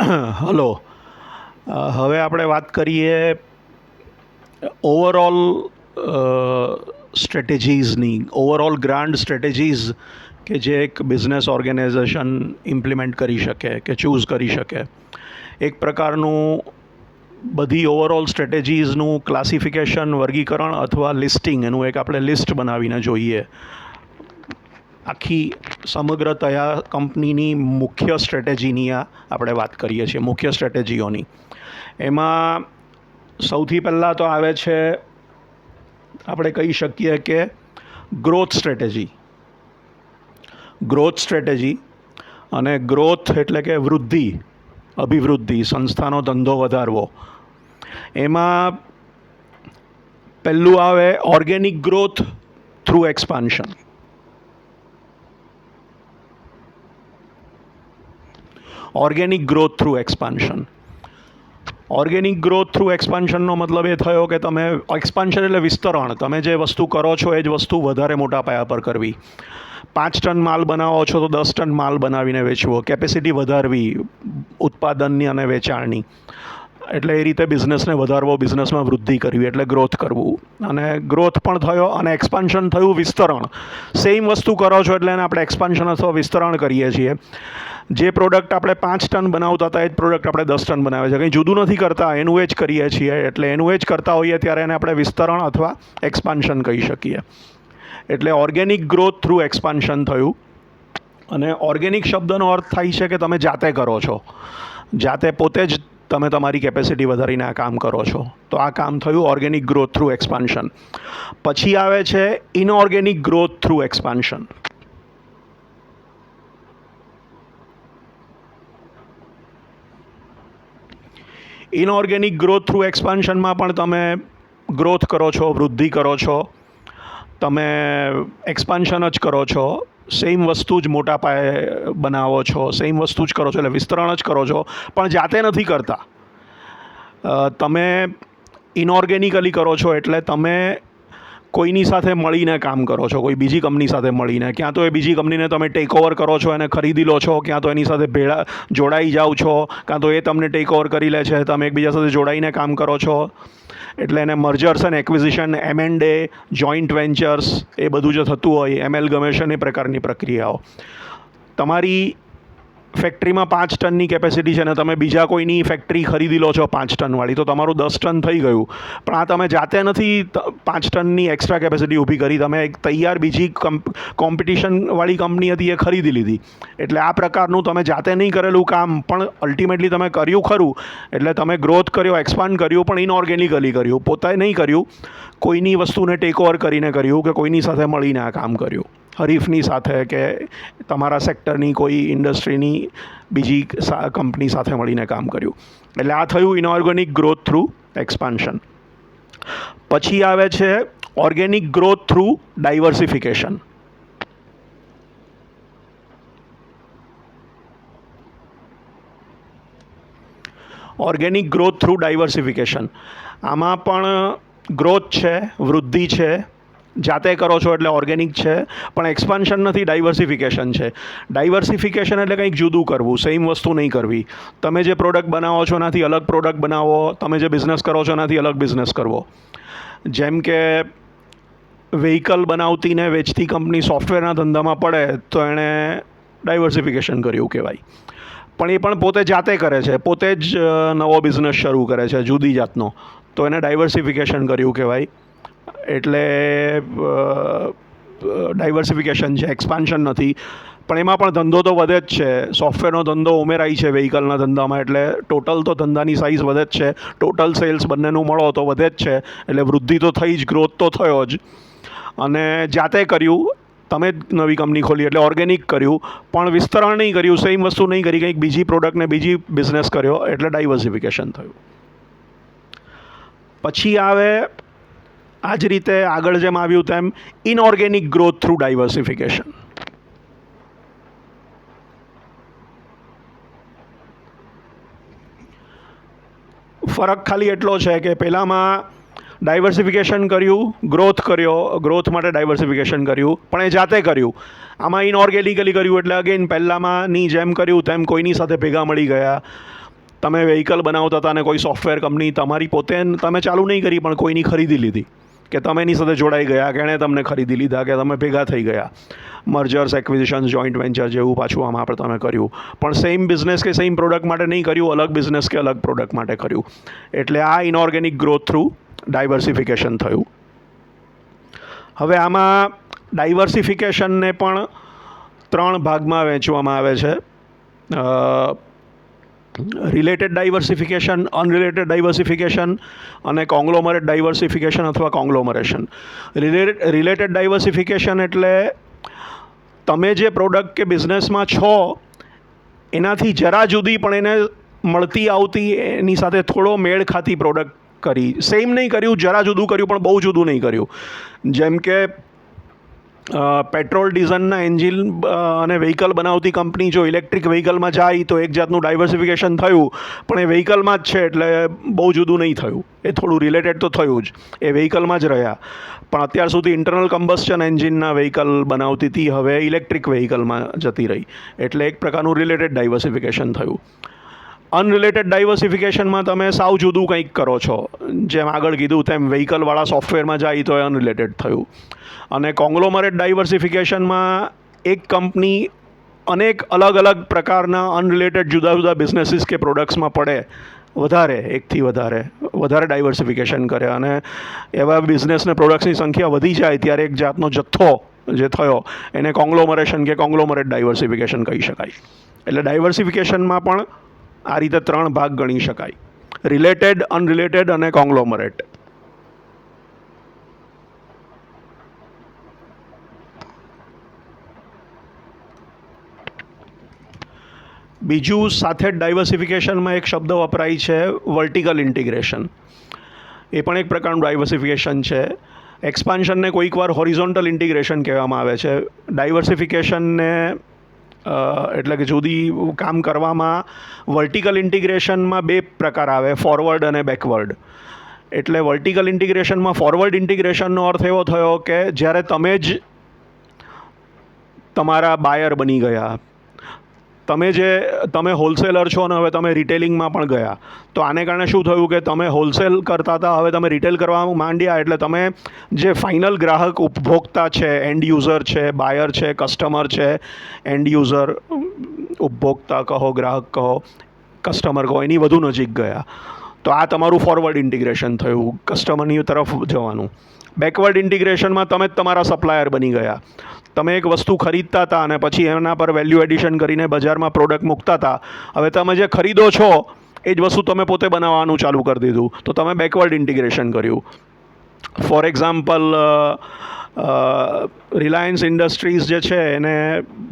Hello. હવે આપણે વાત કરીએ ઓવરઓલ સ્ટ્રેટેજીઝની, ઓવરઓલ ગ્રાન્ડ સ્ટ્રેટેજીઝ કે જે એક બિઝનેસ ઓર્ગેનાઇઝેશન ઇમ્પ્લિમેન્ટ કરી શકે કે ચૂઝ કરી શકે. એક પ્રકારનું બધી ઓવરઓલ સ્ટ્રેટેજીઝનું ક્લાસિફિકેશન, વર્ગીકરણ અથવા લિસ્ટિંગ, એનું એક આપણે લિસ્ટ બનાવીને જોઈએ. આખી સમગ્રતયા કંપનીની મુખ્ય સ્ટ્રેટેજીની આપણે વાત કરીએ છીએ, મુખ્ય સ્ટ્રેટેજીઓની. એમાં સૌથી પહેલાં તો આવે છે, આપણે કહી શકીએ કે ગ્રોથ સ્ટ્રેટેજી. ગ્રોથ સ્ટ્રેટેજી અને ગ્રોથ એટલે કે વૃદ્ધિ, અભિવૃદ્ધિ, સંસ્થાનો ધંધો વધારવો. એમાં પહેલું આવે organic growth through expansion. Organic growth through expansion. Organic growth through એક્સપાન્શનનો મતલબ એ થયો કે તમે એક્સપાન્શન એટલે વિસ્તરણ. તમે જે વસ્તુ કરો છો એ જ વસ્તુ વધારે મોટા પાયા પર કરવી. 5 ટન માલ બનાવો છો તો 10 ટન માલ બનાવીને વેચવો. કેપેસિટી વધારવી ઉત્પાદનની અને વેચાણની. એટલે એ રીતે બિઝનેસને વધારવો, બિઝનેસમાં વૃદ્ધિ કરવી, એટલે ગ્રોથ કરવું. અને ગ્રોથ પણ થયો અને એક્સપાન્શન થયું, વિસ્તરણ. સેમ વસ્તુ કરો છો એટલે એને આપણે એક્સપાન્શન અથવા વિસ્તરણ કરીએ છીએ. જે પ્રોડક્ટ આપણે 5 ટન બનાવતા હતા એ જ પ્રોડક્ટ આપણે 10 ટન બનાવે છે. કંઈ જુદું નથી કરતા, એનું એ જ કરીએ છીએ. એટલે એનું એ જ કરતા હોઈએ ત્યારે એને આપણે વિસ્તરણ અથવા એક્સપાન્શન કહી શકીએ. એટલે ઓર્ગેનિક ગ્રોથ થ્રુ એક્સપાન્શન થયું. અને ઓર્ગેનિક શબ્દનો અર્થ થાય છે કે તમે જાતે કરો છો, જાતે પોતે જ તમે તમારી કેપેસિટી વધારીને આ કામ કરો છો. તો આ કામ થયું ઓર્ગેનિક ગ્રોથ થ્રુ એક્સપાન્શન. પછી આવે છે inorganic growth through expansion. Inorganic growth through એક્સપાન્શનમાં પણ તમે ગ્રોથ કરો છો, વૃદ્ધિ કરો છો, તમે એક્સપાન્શન જ કરો છો. સેમ વસ્તુ જ મોટા પાયે બનાવો છો, સેમ વસ્તુ જ કરો છો, એટલે વિસ્તરણ જ કરો છો, પણ જાતે નથી કરતા. તમે ઇનઓર્ગેનિકલી કરો છો એટલે તમે કોઈની સાથે મળીને કામ કરો છો, કોઈ બીજી કંપની સાથે મળીને. ક્યાં તો એ બીજી કંપનીને તમે ટેક ઓવર કરો છો, એને ખરીદી લો છો, ક્યાં તો એની સાથે જોડાઈ જાઓ છો, કાં તો એ તમને ટેક ઓવર કરી લે છે, તમે એકબીજા સાથે જોડાઈને કામ કરો છો. એટલે એને mergers and acquisition, M&A, joint ventures, એ બધું જે થતું હોય, એમેલગમેશન, એ પ્રકારની પ્રક્રિયાઓ. તમારી ફેક્ટરીમાં 5 ટનની કેપેસિટી છે ને તમે બીજા કોઈની ફેક્ટરી ખરીદી લો છો 5 ટનવાળી, તો તમારું 10 ટન થઈ ગયું. પણ આ તમે જાતે નથી 5 ટનની એક્સ્ટ્રા કેપેસિટી ઊભી કરી, તમે એક તૈયાર બીજી કોમ્પિટિશનવાળી કંપની હતી એ ખરીદી લીધી. એટલે આ પ્રકારનું તમે જાતે નહીં કરેલું કામ પણ અલ્ટિમેટલી તમે કર્યું ખરું. એટલે તમે ગ્રોથ કર્યો, એક્સપાન્ડ કર્યું, પણ ઇનઓર્ગેનિકલી કર્યું. પોતે નહીં કર્યું, કોઈની વસ્તુને ટેક ઓવર કરીને કર્યું કે કોઈની સાથે મળીને આ કામ કર્યું, હરીફની સાથે કે તમારા સેક્ટરની કોઈ ઇન્ડસ્ટ્રીની બીજી કંપની સાથે મળીને કામ કર્યું. એટલે આ થયું ઇનઓર્ગેનિક ગ્રોથ થ્રુ એક્સપાન્શન. પછી આવે છે organic growth through diversification. Organic growth through diversification. આમાં પણ ગ્રોથ છે, વૃદ્ધિ છે, જાતે કરો છો એટલે ઓર્ગેનિક છે, પણ એક્સપાન્શન નથી, ડાયવર્સિફિકેશન છે. ડાયવર્સિફિકેશન એટલે કંઈક જુદું કરવું, સેમ વસ્તુ નહીં કરવી. તમે જે પ્રોડક્ટ બનાવો છો એનાથી અલગ પ્રોડક્ટ બનાવો, તમે જે બિઝનેસ કરો છો એનાથી અલગ બિઝનેસ કરવો. જેમ કે વ્હીકલ બનાવતી ને વેચતી કંપની સોફ્ટવેરના ધંધામાં પડે તો એણે ડાયવર્સિફિકેશન કર્યું કહેવાય. પણ એ પણ પોતે જાતે કરે છે, પોતે જ નવો બિઝનેસ શરૂ કરે છે જુદી જાતનો, તો એને ડાયવર્સિફિકેશન કર્યું કહેવાય. એટલે ડાયવર્સિફિકેશન છે, એક્સપાન્શન નથી. પણ એમાં પણ ધંધો તો વધે જ છે. સોફ્ટવેરનો ધંધો ઉમેરાય છે વ્હીકલના ધંધામાં, એટલે ટોટલ તો ધંધાની સાઇઝ વધે જ છે. ટોટલ સેલ્સ બંનેનું મળો તો વધે જ છે. એટલે વૃદ્ધિ તો થઈ જ, ગ્રોથ તો થયો જ. અને જાતે કર્યું, તમે જ નવી કંપની ખોલી એટલે ઓર્ગેનિક કર્યું, પણ વિસ્તરણ નહીં કર્યું, સેમ વસ્તુ નહીં કરી, કંઈક બીજી પ્રોડક્ટને બીજી બિઝનેસ કર્યો, એટલે ડાયવર્સિફિકેશન થયું. પછી આવે આ જ રીતે આગળ જેમ આવ્યું તેમ ઇનઓર્ગેનિક ગ્રોથ થ્રુ ડાયવર્સિફિકેશન. ફરક ખાલી એટલો છે કે પહેલાંમાં ડાયવર્સિફિકેશન કર્યું, ગ્રોથ કર્યો, ગ્રોથ માટે ડાયવર્સિફિકેશન કર્યું, પણ એ જાતે કર્યું. આમાં ઇનઓર્ગેનિકલી કર્યું એટલે અગેન પહેલાંમાંની જેમ કર્યું તેમ કોઈની સાથે ભેગા મળી ગયા, તમે વ્હીકલ બનાવતા હતા અને કોઈ સોફ્ટવેર કંપની તમારી પોતે તમે ચાલુ નહીં કરી પણ કોઈની ખરીદી લીધી, કે તમે એની સાથે જોડાઈ ગયા, કે એણે તમને ખરીદી લીધા, કે તમે ભેગા થઈ ગયા, મર્જર્સ એક્વિઝિશન્સ જોઈન્ટ વેન્ચર જેવું પાછું આમાં આપણે તમે કર્યું, પણ સેમ બિઝનેસ કે સેમ પ્રોડક્ટ માટે નહીં કર્યું, અલગ બિઝનેસ કે અલગ પ્રોડક્ટ માટે કર્યું. એટલે આ ઇનઓર્ગેનિક ગ્રોથ થ્રુ ડાયવર્સિફિકેશન થયું. હવે આમાં ડાયવર્સિફિકેશનને પણ 3 ભાગમાં વહેંચવામાં આવે છે: રિલેટેડ ડાયવર્સિફિકેશન, અનરિલેટેડ ડાયવર્સિફિકેશન અને કોંગ્લોમરેટ ડાયવર્સિફિકેશન અથવા કોંગ્લોમરેશન. રિલેટેડ ડાયવર્સિફિકેશન એટલે તમે જે પ્રોડક્ટ કે બિઝનેસમાં છો એનાથી જરા જુદી પણ એને મળતી આવતી એની સાથે થોડો મેળ ખાતી પ્રોડક્ટ કરી. સેમ નહીં કર્યું, જરા જુદું કર્યું, પણ બહુ જુદું નહીં કર્યું. જેમ કે પેટ્રોલ ડીઝલના એન્જિન અને વ્હીકલ બનાવતી કંપની જો ઇલેક્ટ્રિક વ્હીકલમાં જાય તો એક જાતનું ડાયવર્સિફિકેશન થયું, પણ એ વ્હીકલમાં જ છે એટલે બહુ જુદું નહીં થયું. એ થોડું રિલેટેડ તો થયું જ, એ વ્હીકલમાં જ રહ્યા. પણ અત્યાર સુધી ઇન્ટરનલ કમ્બસ્ચન એન્જિનના વ્હીકલ બનાવતી હતી, હવે ઇલેક્ટ્રિક વ્હીકલમાં જતી રહી, એટલે એક પ્રકારનું રિલેટેડ ડાયવર્સિફિકેશન થયું. અનરિલેટેડ ડાયવર્સિફિકેશનમાં તમે સાવ જુદું કંઈક કરો છો, જેમ આગળ કીધું તેમ વ્હીકલવાળા સોફ્ટવેરમાં જાય તો એ અનરિલેટેડ થયું. અને કોંગ્લોમરેટ ડાયવર્સિફિકેશનમાં એક કંપની અનેક અલગ અલગ પ્રકારના અનરિલેટેડ જુદા જુદા બિઝનેસીસ કે પ્રોડક્ટ્સમાં પડે, એકથી વધારે ડાયવર્સિફિકેશન કરે, અને એવા બિઝનેસને પ્રોડક્ટ્સની સંખ્યા વધી જાય ત્યારે એક જાતનો જથ્થો જે થયો એને કોંગ્લોમરેશન કે કોંગ્લોમરેટ ડાયવર્સિફિકેશન કહી શકાય. એટલે ડાયવર્સિફિકેશનમાં પણ આ રીતે 3 ભાગ ગણી શકાય: રિલેટેડ, અનરિલેટેડ અને કોંગ્લોમરેટ. બીજું સાથે જ ડાયવર્સિફિકેશનમાં એક શબ્દ વપરાય છે વર્ટિકલ ઇન્ટિગ્રેશન. એ પણ એક પ્રકારનું ડાયવર્સિફિકેશન છે. એક્સપાન્શનને કોઈક વાર હોરિઝોન્ટલ ઇન્ટિગ્રેશન કહેવામાં આવે છે. ડાયવર્સિફિકેશનને એટલે કે જુદી કામ કરવામાં વર્ટિકલ ઇન્ટિગ્રેશનમાં 2 પ્રકાર આવે: ફોરવર્ડ અને બેકવર્ડ. એટલે વર્ટિકલ ઇન્ટિગ્રેશનમાં ફોરવર્ડ ઇન્ટિગ્રેશનનો અર્થ એવો થયો કે જ્યારે તમારા બાયર બની ગયા, તમે હોલસેલર છો અને હવે તમે રિટેલિંગમાં પણ ગયા, તો આને કારણે શું થયું કે તમે હોલસેલ કરતા હતા, હવે તમે રિટેલ કરવા માંડ્યા, એટલે તમે જે ફાઇનલ ગ્રાહક ઉપભોક્તા છે, એન્ડ યુઝર છે, બાયર છે, કસ્ટમર છે, એન્ડ યુઝર ઉપભોક્તા કહો, ગ્રાહક કહો, કસ્ટમર કહો, એની વધુ નજીક ગયા. તો આ તમારું ફોરવર્ડ ઇન્ટિગ્રેશન થયું, કસ્ટમરની તરફ જવાનું. બેકવર્ડ ઇન્ટિગ્રેશનમાં તમે જ તમારા સપ્લાયર બની ગયા. તમે એક વસ્તુ ખરીદતા હતા અને પછી એના પર વેલ્યુ એડિશન કરીને બજારમાં પ્રોડક્ટ મૂકતા હતા. હવે તમે જે ખરીદો છો એ જ વસ્તુ તમે પોતે બનાવવાનું ચાલુ કરી દીધું, તો તમે બેકવર્ડ ઇન્ટિગ્રેશન કર્યું. ફોર એક્ઝામ્પલ, રિલાયન્સ ઇન્ડસ્ટ્રીઝ જે છે એને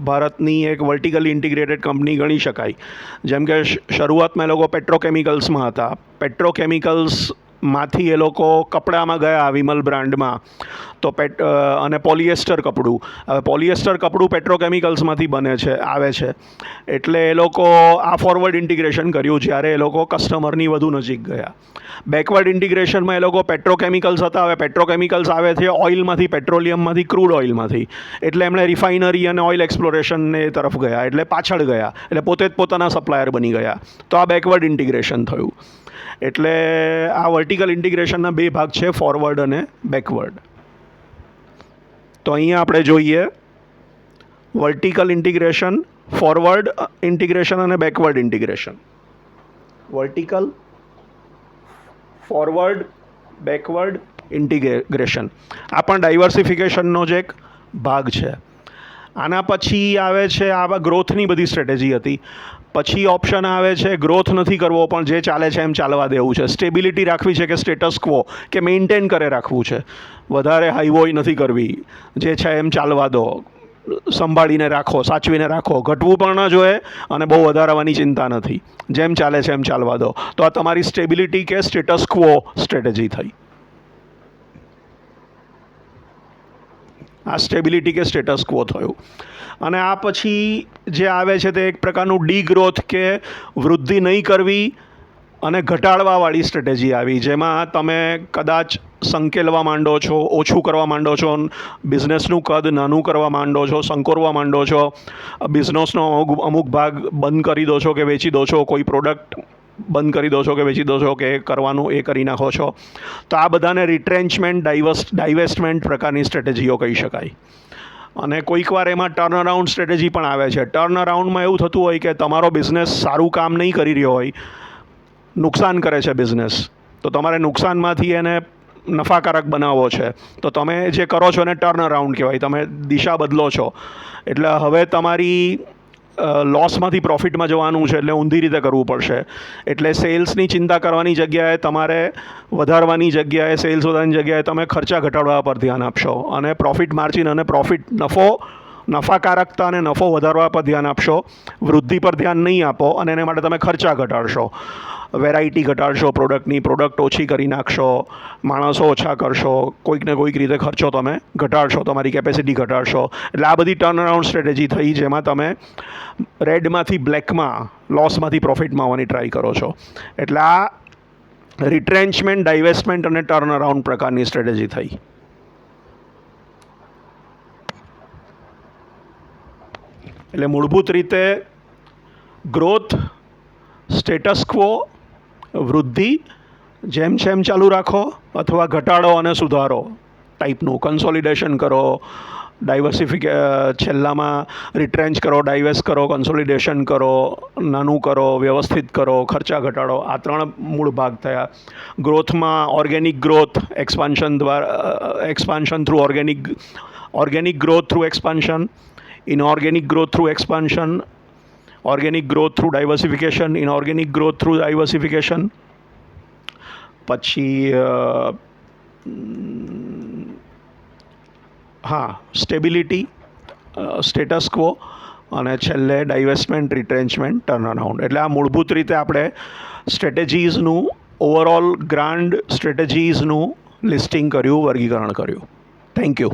ભારતની એક વર્ટિકલી ઇન્ટિગ્રેટેડ કંપની ગણી શકાય. જેમ કે શરૂઆતમાં એ લોકો પેટ્રોકેમિકલ્સમાં હતા. પેટ્રોકેમિકલ્સમાંથી એ લોકો કપડામાં ગયા, વિમલ બ્રાન્ડમાં, તો અને પોલિએસ્ટર કપડું. હવે પોલિએસ્ટર કપડું પેટ્રોકેમિકલ્સમાંથી આવે છે, એટલે એ લોકો આ ફોરવર્ડ ઇન્ટિગ્રેશન કર્યું જ્યારે એ લોકો કસ્ટમરની વધુ નજીક ગયા. બેકવર્ડ ઇન્ટિગ્રેશનમાં એ લોકો પેટ્રોકેમિકલ્સ હતા, હવે પેટ્રોકેમિકલ્સ આવે છે ઓઇલમાંથી, પેટ્રોલિયમમાંથી, ક્રૂડ ઓઇલમાંથી, એટલે એમણે રિફાઇનરી અને ઓઇલ એક્સપ્લોરેશનને તરફ ગયા, એટલે પાછળ ગયા, એટલે પોતે જ પોતાના સપ્લાયર બની ગયા. તો આ બેકવર્ડ ઇન્ટિગ્રેશન થયું. એટલે આ વર્ટિકલ ઇન્ટિગ્રેશનના 2 ભાગ છે, ફોરવર્ડ અને બેકવર્ડ. તો અહીંયા આપણે જોઈએ વર્ટિકલ ઇન્ટિગ્રેશન, ફોરવર્ડ ઇન્ટિગ્રેશન અને backward integration. Vertical, forward, backward integration. આ પણ ડાયવર્સિફિકેશનનો જ એક ભાગ છે. આના પછી આવે છે, આવા ગ્રોથની બધી સ્ટ્રેટેજી હતી. પછી ઓપ્શન આવે છે ગ્રોથ નથી કરવો, પણ જે ચાલે છે એમ ચાલવા દેવું છે. સ્ટેબિલિટી રાખવી છે કે સ્ટેટસ ક્વો, કે મેન્ટેન કરે રાખવું છે. વધારે હાઈવોય નથી કરવી, જે છે એમ ચાલવા દો, સંભાળીને રાખો, સાચવીને રાખો, ઘટવું પણ ન જોઈએ અને બહુ વધારવાની ચિંતા નથી, જેમ ચાલે છે એમ ચાલવા દો. તો આ તમારી સ્ટેબિલિટી કે સ્ટેટસ ક્વો સ્ટ્રેટેજી થઈ. આ સ્ટેબિલિટી કે સ્ટેટસ ક્વો થયું. અને આ પછી જે આવે છે તે એક પ્રકારનું ડીગ્રોથ કે વૃદ્ધિ નહીં કરવી અને ઘટાડવાવાળી સ્ટ્રેટેજી આવી, જેમાં તમે કદાચ સંકેલવા માંડો છો, ઓછું કરવા માંડો છો, બિઝનેસનું કદ નાનું કરવા માંડો છો, સંકોરવા માંડો છો, બિઝનેસનો અમુક ભાગ બંધ કરી દો છો કે વેચી દો છો, કોઈ પ્રોડક્ટ બંધ કરી દો છો કે વેચી દો છો કે કરવાનું એ કરી નાખો છો. તો આ બધાને રિટ્રેન્ચમેન્ટ ડાઇવેસ્ટમેન્ટ પ્રકારની સ્ટ્રેટેજીઓ કહી શકાય. અને કોઈક વાર એમાં ટર્ન અરાઉન્ડ સ્ટ્રેટેજી પણ આવે છે. ટર્ન અરાઉન્ડમાં એવું થતું હોય કે તમારો બિઝનેસ સારું કામ નહીં કરી રહ્યો હોય, નુકસાન કરે છે બિઝનેસ, તો તમારે નુકસાનમાંથી એને નફાકારક બનાવવો છે. તો તમે જે કરો છો એને ટર્ન અરાઉન્ડ કહેવાય. તમે દિશા બદલો છો. એટલે હવે તમારી લોસમાંથી પ્રોફિટમાં જવાનું છે, એટલે ઊંધી રીતે કરવું પડશે. એટલે સેલ્સની ચિંતા કરવાની જગ્યાએ તમારે વધારવાની જગ્યાએ, સેલ્સ વધારવાની જગ્યાએ તમે ખર્ચા ઘટાડવા પર ધ્યાન આપશો અને પ્રોફિટ માર્જિન અને નફાકારકતા અને નફો વધારવા પર ધ્યાન આપશો. વૃદ્ધિ પર ધ્યાન નહીં આપો અને એને માટે તમે ખર્ચા ઘટાડશો, વેરાયટી ઘટાડશો, પ્રોડક્ટ ઓછી કરી નાખશો, માણસો ઓછા કરશો, કોઈકને કોઈક રીતે ખર્ચો તમે ઘટાડશો, તમારી કેપેસિટી ઘટાડશો. એટલે આ બધી ટર્ન અરાઉન્ડ સ્ટ્રેટેજી થઈ, જેમાં તમે રેડમાંથી બ્લેકમાં, લોસમાંથી પ્રોફિટમાં આવવાની ટ્રાય કરો છો. એટલે આ રિટ્રેન્ચમેન્ટ, ડાઇવેસ્ટમેન્ટ અને ટર્ન અરાઉન્ડ પ્રકારની સ્ટ્રેટેજી થઈ. એટલે મૂળભૂત રીતે ગ્રોથ, સ્ટેટસ ક્વો, વૃદ્ધિ, જેમ ચાલુ રાખો અથવા ઘટાડો અને સુધારો ટાઈપનું, કન્સોલિડેશન કરો, છેલ્લામાં રિટ્રેન્ચ કરો, ડાઇવેસ્ટ કરો, કન્સોલિડેશન કરો, નાનું કરો, વ્યવસ્થિત કરો, ખર્ચા ઘટાડો. આ 3 મૂળ ભાગ થયા. ગ્રોથમાં organic growth, expansion through organic growth through expansion, inorganic growth through expansion, organic growth through diversification, inorganic growth through diversification. પછી સ્ટેબિલિટી, સ્ટેટસ ક્વો અને છેલ્લે ડાઇવેસ્ટમેન્ટ, રિટ્રેન્ચમેન્ટ, ટર્ન અરાઉન્ડ. એટલે આ મૂળભૂત રીતે આપણે સ્ટ્રેટેજીઝનું, ઓવરઓલ ગ્રાન્ડ સ્ટ્રેટેજીઝનું લિસ્ટિંગ કર્યું, વર્ગીકરણ કર્યું. Thank you.